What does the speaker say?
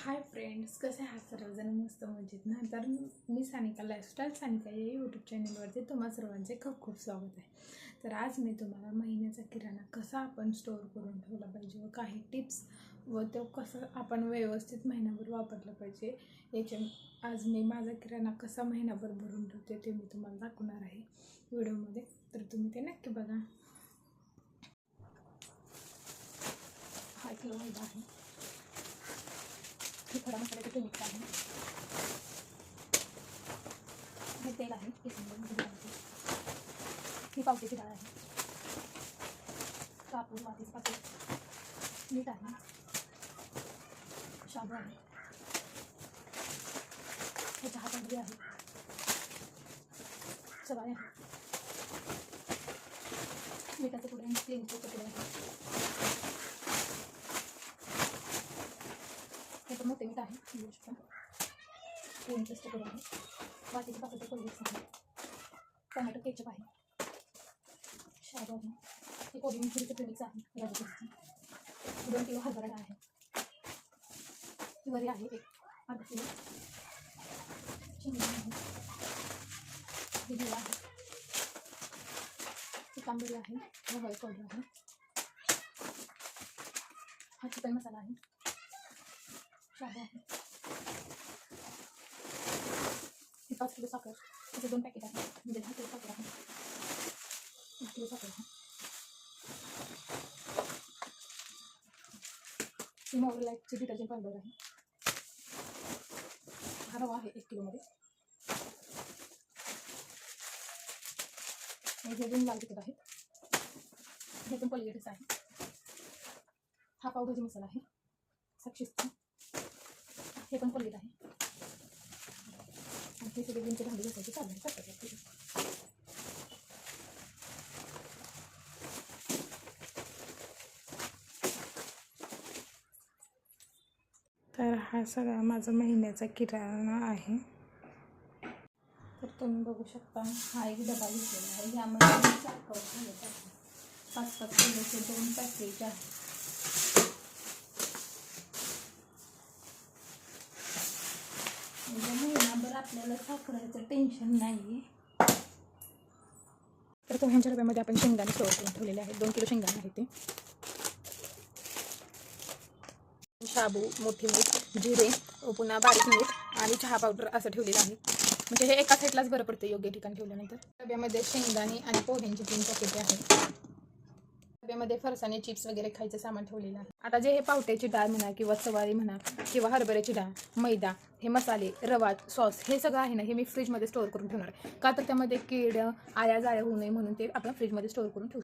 Hi friends, कसे आहात सर्वजण? मस्त मजेत ना? तर मी सानिका लाईफस्टाईल सानिका या यूट्यूब चॅनलवरती तुम्हा सर्वांचे खूप खूप स्वागत आहे. तर आज मी तुम्हाला महिन्याचा किराणा कसा आपण स्टोअर करून ठेवला पाहिजे व काही टिप्स व तो कसं आपण व्यवस्थित महिनाभर वापरलं पाहिजे याच्या आज मी माझा किराणा कसा महिनाभर भरून ठेवते ते मी तुम्हाला दाखवणार आहे व्हिडिओमध्ये. तर तुम्ही ते नक्की बघा. हा किलो मैदा आहे, ही खडा मसाल्याची पेस्ट आहे, हे तेल आहे, ही पावट्याची डाळ आहे, कापूर वाटीचं पाकिट, मीठ आहे, शाबू आहे, हे चहा पावडर आहे, सवाळे आहे, मिठाचे पुडे, क्रीमचे तुकडे आहे, हे पण मोठे मीठ आहे, क्रीम पेस्ट तुकडे आहे, वाटीचे पाकिट कोलगेट्स आहे, टोमॅटो केचप आहे, शाबू आहे, हे कोबी मिरचीचे प्रेमिक्स आहे, गाजर 2 किलो हरभरा डाळ आहे, वरी आहे 1 अर्धा किलो, शेंगदाणे आहे, ही जिरा आहे, ही तांबडी आहे, हळद पावडर आहे, हा चिकन मसाला आहे, शाबू आहे, ही 5 किलो साखर, त्याचे 2 पॅकेट आहे, म्हणजे 10 किलो साखर आहे, 1 किलो साखर आहे, ही मोअरलाईटची डिटर्जंट पावडर आहे, हा रवा आहे 1 किलोमध्ये, हे 2 लाल तिखट आहेत, हे पण कोलगेट्स आहे, हा पावभाजी मसाला आहे 700, हे पण कोलगेट आहे, आणि हे सगळे बिनचे भांडी घासायचे चालू आहे. तर हा सगळा माझा महिन्याचा किराणा आहे. तर तुम्ही बघू शकता, हा एक डबा घेतलेला आहे, यामध्ये 4 कवर घालत आहे, 5-5 किलोचे 2 पॅकेज आहे. म्हणजे महिनाभर आपल्याला साखराचं टेन्शन नाही. तर तो ह्यांच्या डब्यामध्ये आपण शेंगदाणे स्टोअर करून ठेवलेले आहेत, 2 किलो शेंगदाणे आहेत ते, शाबू, मोठी मीठ, जिरे, पुन्हा बारीक मीठ आणि चहा पावडर असं ठेवलेलं आहे. म्हणजे हे एका साईडलाच बरं पडतं योग्य ठिकाणी ठेवल्यानंतर. डब्यामध्ये शेंगदाणे आणि पोह्यांची 3 पॅकेटे आहेत. डब्यामध्ये फरसाणे, चिप्स वगैरे खायचं सामान ठेवलेलं आहे. आता जे हे पावट्याची डाळ म्हणा किंवा चवाळी म्हणा किंवा हरभऱ्याची डाळ, मैदा, हे मसाले, रवा, सॉस, हे सगळं आहे ना, हे मी फ्रीजमध्ये स्टोअर करून ठेवणार आहे. का तर त्यामध्ये कीड, आळ्या जाळ्या होऊ नये म्हणून ते आपण फ्रीजमध्ये स्टोअर करून ठेवू.